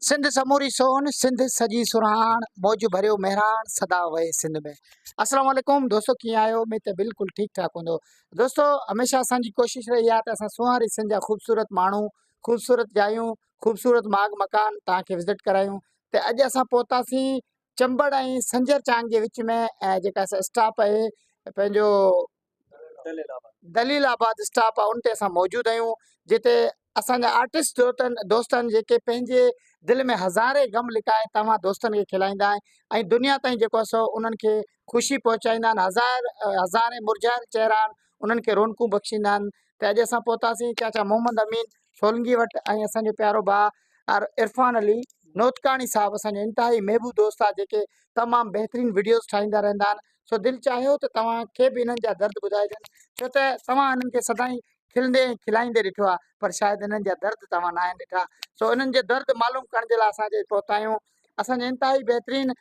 सिंध समूरी सोन सिंध सजी सुरहान मौज भरियो मेहरान सदा वहे सिंध में। अस्सलाम वालेकुम दोस्तों, कीअं आहियो? मैं त बिल्कुलु ठीक ठाक हूंदो। दोस्तों, हमेशह असांजी कोशिशि रही आहे त असां सुहारी सिंध जा ख़ूबसूरत माण्हू, ख़ूबसूरत जायूं, ख़ूबसूरत बाग मकान तव्हांखे विज़िट करायूं। त अॼु असां पहुतासीं चंबड़ ऐं संजर चांग जे विच में, ऐं जेका असां स्टॉप आहे पंहिंजो दलीलाबाद स्टॉप आहे, उन ते असां मौजूदु आहियूं, जिते असांजा आर्टिस्ट दोस्तनि जेके पंहिंजे दिलि में हज़ारे गम लिकाए तव्हां दोस्तनि खे खिलाईंदा आहिनि ऐं दुनिया ताईं जेको आहे सो उन्हनि खे ख़ुशी पहुचाईंदा आहिनि। हज़ारे मुरझायल चहिरा उन्हनि खे रौनकूं बख़्शींदा आहिनि। त अॼु असां पहुतासीं चाचा मोहम्मद अमीन सोलंगी वटि, ऐं असांजो प्यारो भाउ इरफान अली नोतकाणी साहिबु असांजो इंतिहाई महबूब दोस्त आहे, जेके तमामु बहितरीनु वीडियोज़ ठाहींदा रहंदा आहिनि। सो दिलि चाहियो त तव्हांखे बि इन्हनि जा दर्द ॿुधाइजनि, छो त तव्हां इन्हनि खे सदाईं खिलंदे खिलाईंदे ॾिठो आहे, पर शायदि इन्हनि जा दर्द तव्हां न आहिनि ॾिठा। सो इन्हनि जे दर्द मालूम करण जे लाइ असांजे पहुता आहियूं। असांजे इंतिहाई बहितरीनु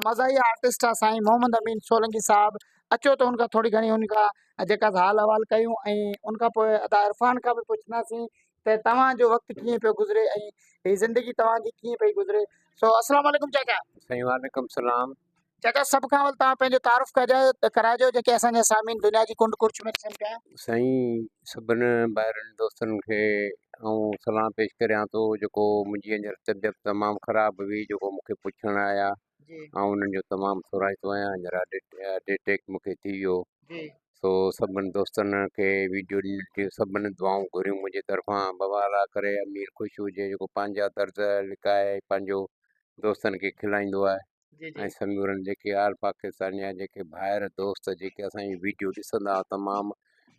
मज़ाही आर्टिस्ट आहे साईं मोहम्मद अमीन सोलंगी साहिबु। अचो त उनखां थोरी घणी उनखां जेका हाल अहवाल कयूं, ऐं उनखां पोइ अदा इरफान खां बि पुछंदासीं त तव्हांजो वक़्तु कीअं पियो गुज़रे ऐं हीअ ज़िंदगी तव्हांजी कीअं पई गुज़रे। सो अस्सलाम वालेकुम चाचा। साईं वालेकुम सलाम। चाचा, सभु खां अवल तव्हां पंहिंजो तारुफ़ कराइजो, जेके असांजा सामीन दुनिया जी कुंड कुर्च में ॾिसनि पिया। साईं सभिनी ॿाहिरनि दोस्तनि खे सलाम पेश करियां थो, जेको मुंहिंजी हींअर तबियत तमामु ख़राबु हुई, जेको मूंखे पुछणु आया ऐं उन्हनि जो तमामु थोराइतो आहियां। हींअर हार्ट अटैक मूंखे थी वियो। सो सभिनी दोस्तनि खे वीडियो ॾिनी, सभिनी दुआऊं घुरियूं मुंहिंजे तरफ़ां। बाबा अला करे अमीर ख़ुशि हुजे, जेको पंहिंजा दर्द लिकाए पंहिंजो दोस्तनि खे खिलाईंदो आहे। ऐं समीरनि जेके आल पाकिस्तानी आहे, जेके ॿाहिरि दोस्त जेके असांजी वीडियो ॾिसंदा हुआ, तमामु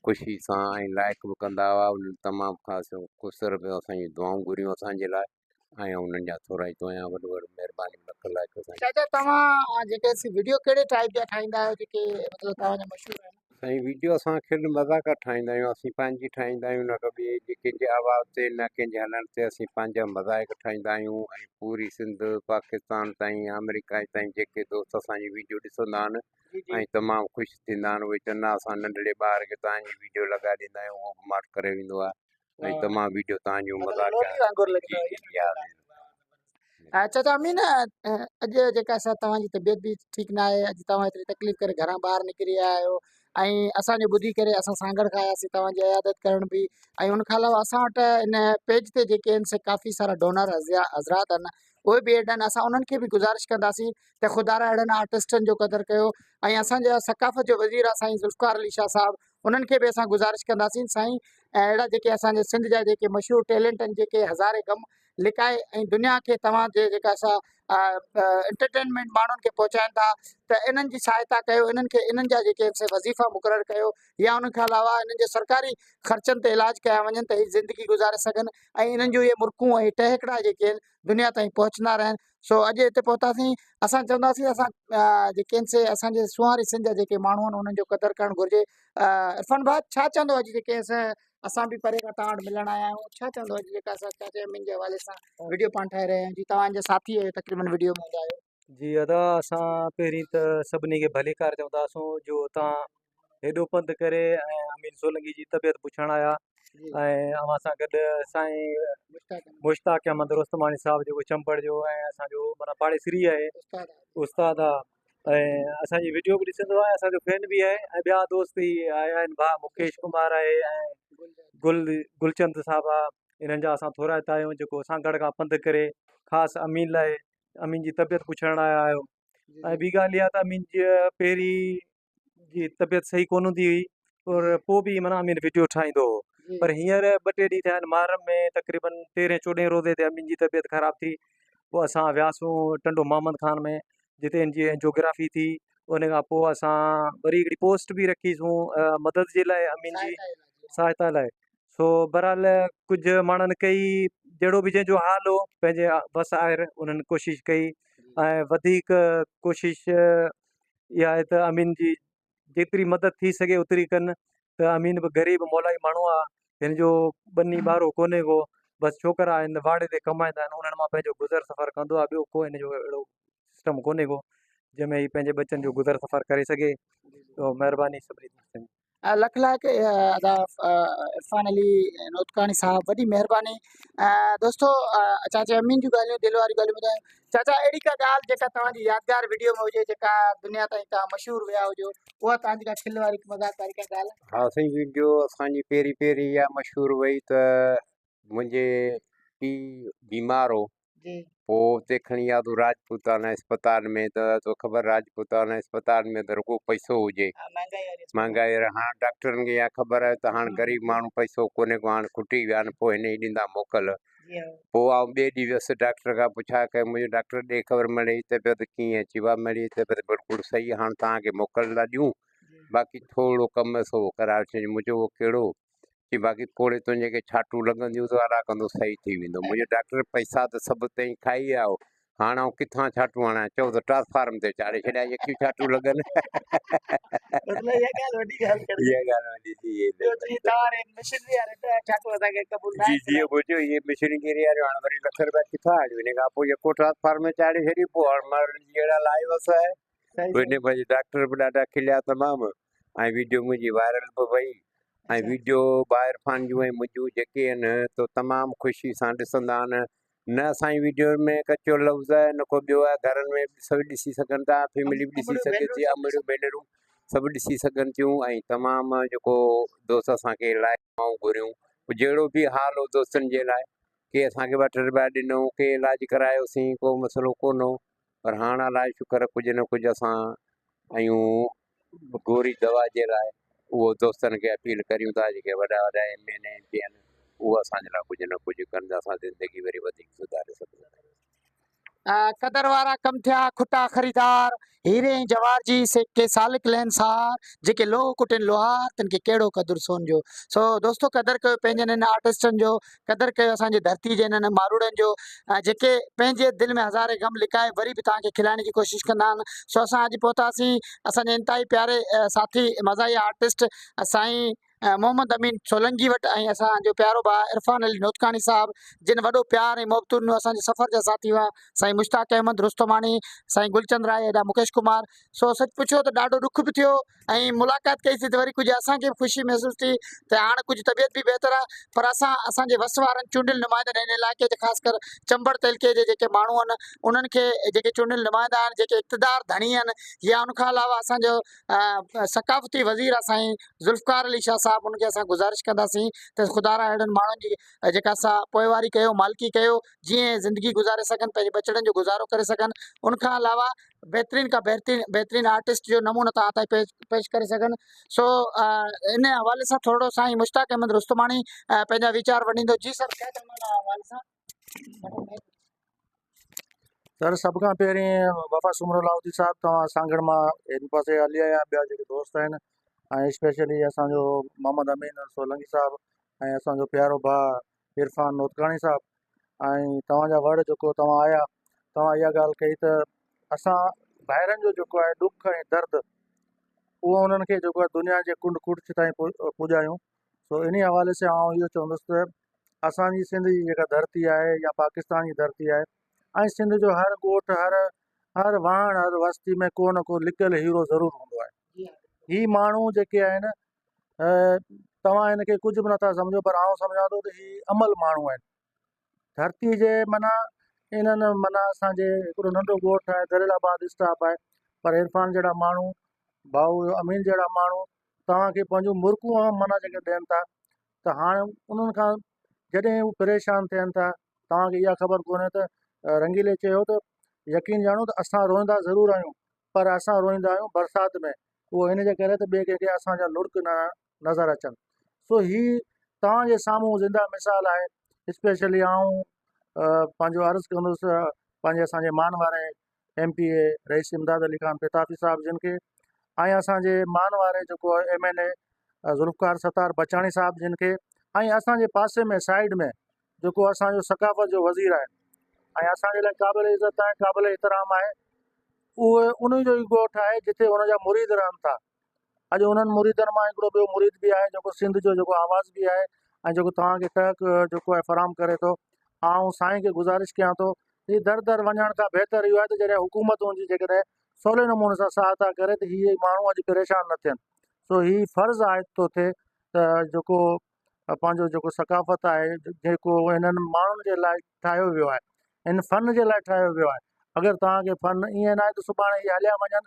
ख़ुशी सां ऐं लाइक बि कंदा हुआ, उन्हनि तमामु ख़ासि ख़ुशि पियो असांजी दुआऊं घुरियूं असांजे लाइ, ऐं उन्हनि जा थोराइतो आहियां। वॾो वॾो महिरबानी लख लाइक साईं। चाचा, तव्हां जेके वीडियो कहिड़े टाइप जा ठाहींदा आहियो, जेके मतिलबु तव्हांजा मशहूरु आहिनि? साईं वीडियो असां खिल मज़ाक ठाहींदा आहियूं, असीं पंहिंजी ठाहींदा आहियूं, न कभी कंहिंजे आवाज़ ते न कंहिंजे हलण ते। असीं पंहिंजा मज़ाक ठाहींदा आहियूं ऐं पूरी सिंध पाकिस्तान ताईं अमेरिका ताईं जेके दोस्त असांजी वीडियो ॾिसंदा आहिनि ऐं तमामु ख़ुशि थींदा आहिनि। उहे चवंदा असां नंढड़े ॿार खे तव्हांजी वीडियो लॻाए ॾींदा आहियूं, उहो बि माठ करे वेंदो आहे ऐं तमामु वीडियो तव्हांजूं मज़ाक। चाचा अमीन, अॼु जेका असां तव्हांजी तबियत बि ठीकु न आहे, अॼु तव्हां एतिरी तकलीफ़ करे घरां ॿाहिरि निकिरी आया आहियो, ऐं असांजो ॿुधी करे असां सागर खां आयासीं तव्हांजी इयादत करण बि। ऐं उनखां अलावा असां वटि इन पेज ते जेके आहिनि से काफ़ी सारा डोनर हज़रात आहिनि, उहे बि एॾनि। असां उन्हनि खे बि गुज़ारिश कंदासीं त ख़ुदा रा अहिड़नि आर्टिस्टनि जो क़दुरु कयो। ऐं असांजा सकाफ़त जो वज़ीर आहे साईं ज़ुल्फ़कार अली शाह साहिबु, उन्हनि खे बि असां गुज़ारिश कंदासीं साईं, अहिड़ा जेके असांजे सिंध जा जेके मशहूरु टैलेंट आहिनि, जेके हज़ारे गम लिकाए ऐं दुनिया खे तव्हांजे जेका असां एंटरटेनमेंट माण्हुनि खे पहुचाइनि था, त इन्हनि जी सहायता कयो, इन्हनि खे इन्हनि जा जेके आहिनि से वज़ीफ़ा मुक़ररु कयो, या उनखां अलावा इन्हनि जे सरकारी ख़र्चनि ते इलाजु कया वञनि त हीअ ज़िंदगी गुज़ारे सघनि ऐं इन्हनि जूं इहे मुर्कूं ऐं टहिकड़ा जेके आहिनि दुनिया ताईं पहुचंदा रहनि। सो अॼु हिते पहुतासीं, असां चवंदासीं असां जेके आहिनि से असांजे सुहारी सिंध जा जेके माण्हू आहिनि उन्हनि जो क़दुरु करणु घुरिजे। इरफान भाउ, छा चवंदो अॼु जेके असां बि परे खां तव्हां वटि मिलण आया आहियूं, छा चवंदो अॼु जेका असां चाचा अमीन जे हवाले सां वीडियो पाण ठाहे रहिया आहियूं? जी, तव्हांजे साथी आहियो, तक़रीबन वीडियो में हूंदा आहियो। जी अदा, असां पहिरीं त सभिनी खे भलीकार चवंदासूं जो तव्हां हेॾो पंधु करे ऐं अमीन सोलंगी जी तबियत पुछणु आया। ऐं अव्हां सां गॾु साईं मुश्ताक अहमद रुस्तमानी साहिबु, जेको चंबड़ जो ऐं असांजो माना पाड़ेसरी आहे, उस्ताद आहे, ऐं असांजी वीडियो बि ॾिसंदो आहे, असांजो फैन बि आहे। ऐं ॿिया दोस्त ई आया आहिनि, भाउ मुकेश कुमार आहे ऐं गुलचंद साहिबु आहे। इन्हनि जा असां थोराइता आहियूं, जेको सांगड़ खां पंधु करे ख़ासि अमीन लाइ अमीन जी तबियत पुछणु आया आहियो। ऐं ॿी ॻाल्हि इहा त अमीन जी पहिरीं जी तबियत सही कोन हूंदी हुई, और पोइ बि माना अमीन वीडियो ठाहींदो हो, पर हींअर 2-3 ॾींहं थिया आहिनि, मुहर्रम में तक़रीबन 13-14 रोज़े ते अमीन जी तबियत ख़राबु थी। पोइ असां वियासीं टंडो मोहम्मद खान में, जिते हिन जी एंजियोग्राफी थी। उन खां पोइ असां वरी हिकिड़ी पोस्ट बि रखीसीं मदद जे लाइ, अमीन जी सहायता लाइ। सो बहरहाल कुझु माण्हुनि कई, जहिड़ो बि जंहिंजो हाल हो पंहिंजे बसि आहिर उन्हनि कोशिशि कई। ऐं वधीक कोशिशि इहा आहे त अमीन जी जेतिरी मदद थी सघे ओतिरी कनि। त अमीन बि ग़रीब मौलाई माण्हू आहे, हिन जो ॿनी ॿारो कोन्हे को, बसि छोकिरा आहिनि वाड़े ते कमाईंदा आहिनि, उन्हनि मां पंहिंजो गुज़र सफ़र कंदो आहे। ॿियो को हिन जो अहिड़ो सिस्टम कोन्हे को जंहिंमें हीउ पंहिंजे बचनि जो गुज़र सफ़र करे सघे। तो महिरबानी सभिनी दोस्तनि जी। लख लाख अदा इरफान अली नोतकानी साहब, वॾी महिरबानी। दोस्तो, चाचा अमीन जूं ॻाल्हियूं दिलि वारियूं ॻाल्हियूं ॿुधायूं। चाचा, अहिड़ी का ॻाल्हि जेका तव्हांजी यादगार वीडियो में हुजे, जेका दुनिया ताईं तव्हां मशहूरु विया हुजो, उहा तव्हांजी का खिल वारी मज़ाक वारी का ॻाल्हि? हाँ साईं, वीडियो असांजी पहिरीं पहिरीं इहा मशहूरु वई त मुंहिंजे पीउ बीमार हो, जी पोइ हुते खणी विया तूं राजपूताना अस्पताल में, त तो ख़बर राजपूताना अस्पताल में त रुॻो पैसो हुजे, महंगाई वारी महांगाई। हाणे डॉक्टरनि खे इहा ख़बर आहे त हाणे गरीब माण्हू पैसो कोन्हे को, हाणे खुटी विया आहिनि, पोइ हिन ई ॾींदा मोकल। जी हाँ। पोइ आउं ॿिए ॾींहुं वियुसि डॉक्टर खां, पुछा कयो मुंहिंजो डॉक्टर ॾे ख़बर मिड़ई तबियत कीअं? चिवा मिड़ी तबियत बिल्कुलु सही, हाणे तव्हांखे मोकल था ॾियूं, बाक़ी थोरो कमु सो कराए छॾियो। मुंहिंजो उहो कहिड़ो की बाक़ी कोड़े तुंहिंजे खे छाटूं लॻंदियूं त अला कंदो सही थी वेंदो। मुंहिंजो डॉक्टर पैसा त सभु तई खाई विया हो, हाणे आउं किथां छाटूं हणां? चओ त ट्रांसफार्म ते चाढ़े छॾिया, यकियूं छाटूं लॻनि। मतलब इहा ॻाल्हि वॾी ॻाल्हि करे। इहा ॻाल्हि वॾी थी ॿियो वई। जीअं तव्हां मिशनरी वारे छाटो असांखे क़बूल न जी आहे। जी, ॿुधो इहे मिशनगिरी वारो हाणे वरी लख रुपया किथां आणियूं? हिन खां पोइ यको ट्रांसफार्म में चाढ़े छॾी, पोइ हाणे मरण जी अहिड़ा लाइ वस आहे। सही हिन पंहिंजे डॉक्टर बि ॾाढा खिलिया तमामु, ऐं वीडियो मुंहिंजी वायरल बि वई, ऐं अच्छा। वीडियो ॿाहिरि जूं ऐं मुंहिंजूं जेके आहिनि तो तमामु ख़ुशी सां ॾिसंदा आहिनि। न असांजी वीडियो में कचो लफ़्ज़ आहे, न को ॿियो आहे, घरनि में सभु ॾिसी सघनि था, फैमिली बि ॾिसी अमड़ियूं सघे भेनरूं थी, सभु अमड़ियूं भेनरूं सभु ॾिसी सघनि थियूं। ऐं तमामु जेको दोस्त असांखे लाइक़ घुरियूं, जहिड़ो बि हाल हो दोस्तनि जे लाइ, के असांखे 2 रुपया ॾिनऊं, के इलाजु करायोसीं, को मसइलो कोन हो। पर हाणे अलाए शुक्र कुझु न कुझु असां आहियूं गोरी दवा जे लाइ, उहो दोस्तनि खे अपील करियूं था, जेके वॾा वॾा MN MP आहिनि, उहो असांजे लाइ कुझु न कुझु कनि था, असां ज़िंदगी वरी वधीक सुधारे सघूं था। कदर वारा कम थिया, खुटा ख़रीदार, हीरे ऐं जवाहर जी के सालिक लहन सार, जेके लोह कुटिन लोहार, तिन खे कहिड़ो क़दुरु सोन जो। सो दोस्तो, क़दर कयो पंहिंजनि हिन आर्टिस्टनि जो, क़दर कयो असांजी धरती जे हिननि मारूड़नि जो, जेके पंहिंजे दिलि में हज़ारे गम लिकाए वरी बि तव्हांखे खिलाइण जी कोशिशि कंदा आहिनि। सो असां अॼु पहुतासीं असांजे इंतहाई प्यारे साथी मज़ाही आर्टिस्ट साईं मोहम्मद अमीन सोलंकी वटि, ऐं असांजो प्यारो भाउ इरफान अली नोतकानी साहब, जिन वॾो प्यार ऐं मोहबतूं ॾिनो। असांजे सफ़र जा साथी हुआ साईं मुश्ताक अहमद रुस्तमानी, साईं गुलचंद राय, हेॾा मुकेश कुमार। सो सच पुछो त ॾाढो ॾुख बि थियो, ऐं मुलाक़ात कईसीं त वरी कुझु असांखे बि ख़ुशी महसूसु थी त हाणे कुझु तबियत बि बहितर आहे। पर असांजे वस वारनि चूंडियल नुमाइंदनि हिन इलाइक़े जे ख़ासि कर चंबड़ तहलके जे जेके माण्हू आहिनि, उन्हनि खे जेके चूंडियल नुमाइंदा आहिनि, जेके इक़्तिदार धणी आहिनि, या उनखां अलावा असांजो सक़ाफ़ती वज़ीर आहे साईं ज़ुल्फ़कार अली शाह साहब, उनखे असां गुज़ारिश कंदासीं त ख़ुदा रा अहिड़नि माण्हुनि जी जेका असां पोइवारी कयो, मालिकी कयो, जीअं ज़िंदगी गुज़ारे सघनि, पंहिंजे बचड़नि जो गुज़ारो करे सघनि। उनखां अलावा बहितरीन खां बहितरीन आर्टिस्ट जो नमूनो तव्हां ताईं पेश करे सघनि। सो इन हवाले सां थोरो साईं मुश्ताक अहमद रुस्तमानी पंहिंजा वीचार वॾींदो। जी सर, छा चवंदा हवाले सां? सर, सभ खां पहिरीं वफ़ा सुमरलाउद्दीन साहब, तव्हां सांगड़ मां हिन पासे हली आया, ॿिया जेके दोस्त आहिनि, ऐं स्पेशली असांजो मोहम्मद अमीन सोलंकी साहब, ऐं असांजो प्यारो भाउ इरफान नोतकानी साहब, ऐं तव्हांजा वर्ड जेको तव्हां आया, तव्हां इहा ॻाल्हि कई त असां ॿाहिरनि जो जेको आहे ॾुख ऐं दर्द, उहो उन्हनि खे जेको आहे दुनिया जे कुंड कुर्च ताईं पुॼायूं। सो इन हवाले सां आउं इहो चवंदुसि त असांजी सिंध जी जेका धरती आहे, या पाकिस्तान जी धरती आहे, ऐं सिंध जो हर ॻोठ, हर वाहण, हर वस्ती में को न को लिकियल हीरो ज़रूरु हूंदो आहे। ही माण्हू जेके आहिनि, तव्हां हिनखे कुझु बि नथा सम्झो, पर आउं सम्झां थो त ही अमल माण्हू आहिनि। धरती जे माना इन्हनि माना असांजे हिकिड़ो नंढो ॻोठु आहे, दरिलाबाद स्टाफ आहे, पर इरफान जहिड़ा माण्हू, भाऊ अमीन जहिड़ा माण्हू तव्हांखे पंहिंजूं मुर्कूं माना जेके ॾियनि था, त हाणे उन्हनि खां जॾहिं हू परेशान थियनि था, तव्हांखे इहा ख़बर कोन्हे त रंगीले चयो त यकीन ॼाणो त असां रोईंदा ज़रूरु आहियूं, पर असां रोईंदा आहियूं बरसाति में, उहो हिन जे करे त ॿिए कंहिंखे असांजा लुड़क न नज़र अचनि। सो ही तव्हांजे साम्हूं ज़िंदा मिसाल आहे। स्पेशली आऊं पंहिंजो अर्ज़ु कंदुसि पंहिंजे असांजे मान वारे MPA रईस इमदाद अली ख़ान पिताफ़ी साहिब जिन खे, ऐं असांजे मान वारे जेको MNA ज़ुल्फ़कार सत्तार बचाणी साहिब जिन खे, ऐं असांजे पासे में साइड में जेको असांजो सक़ाफ़त जो वज़ीर आहे, ऐं असांजे लाइ क़ाबिल इज़त आहे, क़ाबिल एतिराम आहे, उहे उन जो ई ॻोठु आहे जिते हुनजा मुरीद रहनि था। अॼु उन्हनि मुरीदनि मां हिकिड़ो ॿियो मुरीद बि आहे जेको सिंध जो जेको आवाज़ बि आहे, ऐं जेको तव्हांखे टहक जेको आहे फराम करे थो। आउं साईं खे गुज़ारिश कयां थो, हीउ दर दर वञण खां बहितर इहो आहे त जॾहिं हुकूमत हुनजी जेकॾहिं सवले नमूने सां सहायता करे त हीअ माण्हू अॼु परेशान न थियनि। सो ही फ़र्ज़ु आयत थो थिए त जेको पंहिंजो जेको सकाफ़त आहे जेको हिननि माण्हुनि जे लाइ ठाहियो वियो आहे, हिन फ़न जे लाइ ठाहियो वियो आहे। अगरि तव्हांखे फ़न ईअं न आहे त सुभाणे इहे हलिया वञनि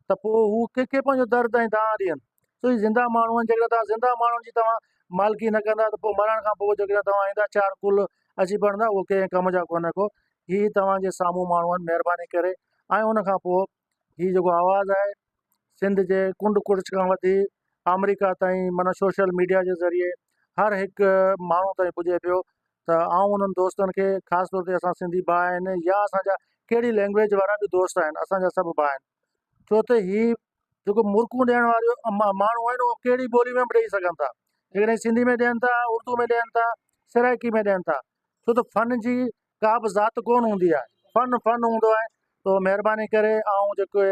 त पोइ हू कंहिंखे पंहिंजो दर्द ऐं दांह ॾियनि। सो ही ज़िंदा माण्हू आहिनि, जेकॾहिं तव्हां ज़िंदा माण्हुनि जी तव्हां मालिकी न कंदा त पोइ मरण खां पोइ जेकॾहिं तव्हां ईंदा 4 कुल अची पवंदा, उहो कंहिं कम जा कोन्हे को। ही तव्हांजे साम्हूं माण्हू आहिनि, महिरबानी करे। ऐं उन खां पोइ ही जेको आवाज़ु आहे सिंध जे कुंड कुड़च खां वठी अमेरिका ताईं, माना सोशल मीडिया जे ज़रिए हर हिकु माण्हू ताईं पुॼे पियो। त आउं उन्हनि दोस्तनि खे ख़ासि तौर ते असां सिंधी भाउ आहिनि या असांजा कहिड़ी लैंग्वेज वारा बि दोस्त आहिनि, असांजा सभु भाउ आहिनि। छो त ही जेको मुर्कूं ॾियण वारियूं माण्हू आहिनि उहो कहिड़ी ॿोली में बि ॾेई सघनि था। जेकॾहिं सिंधी में ॾियनि था, उर्दू में ॾियनि था, सराइकी में ॾियनि था। छो त फ़न जी का बि ज़ात कोन हूंदी आहे, फ़न हूंदो आहे। तो महिरबानी करे ऐं जेके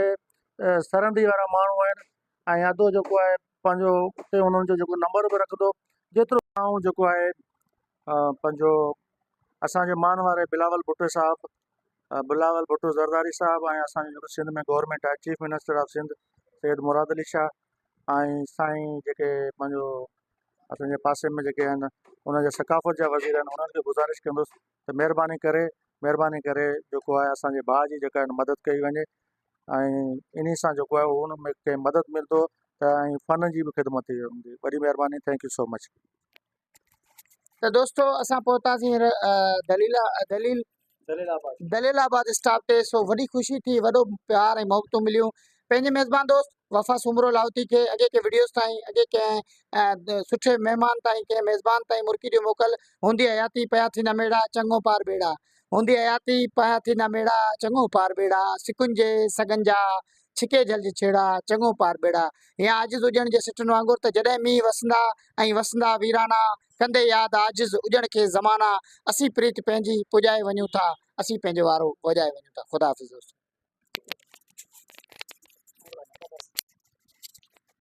सरहदी वारा माण्हू आहिनि ऐं यादो जेको आहे पंहिंजो उते उन्हनि जो जेको नंबर बि रखंदो, जेतिरो ऐं जेको आहे पंहिंजो असांजे मान वारे बिलावल भुट्टो साहिबु, बिलावल भुट्टो ज़रदारी साहिबु, ऐं असांजो जेको सिंध में गवर्नमेंट आहे, chief minister of Sindh Syed Murad Ali Shah, ऐं साईं जेके पंहिंजो असांजे पासे में जेके आहिनि उनजा सकाफ़त जा वज़ीर आहिनि, उन्हनि खे गुज़ारिश कंदुसि त महिरबानी करे जेको आहे असांजे भाउ जी जेका आहिनि मदद कई वञे। ऐं इन सां जेको आहे उन में कंहिं मदद मिलंदो त ऐं फ़न जी बि ख़िदमत थी वेंदी। वॾी महिरबानी, थैंक यू सो मच। त दोस्तो असां पहुतासीं दलीलाबाद स्टॉप ते। सो वॾी ख़ुशी थी, वॾो प्यार ऐं मोहबतूं मिलियूं। पंहिंजे मेज़बान दोस्त वफ़ा सुमरो लाहौती खे अॻे के वीडियोस ताईं, अॻे कंहिं सुठे महिमान ताईं, कंहिं मेज़बान ताईं मुर्की ॾियो मोकल। हूंदी हयाती पया थी न मेड़ा, चङो पार बेड़ा। हूंदी हयाती पया थी न मेड़ा, चङो पार बेड़ा। सिकुंजे सगंजा छिके जल छेड़ा, चङो पार बेड़ा। या आजिज़ हुजण जे सिटनि वांगुरु त जॾहिं मींहं वसंदा ऐं वसंदा वीराना, कंदे यादि आजिज़ हुजण खे ज़माना। असीं प्रीत पंहिंजी पुॼाए वञूं था, असीं पंहिंजो वारो वॼाए वञूं था। ख़ुदा हाफ़िज़ दोस्तो।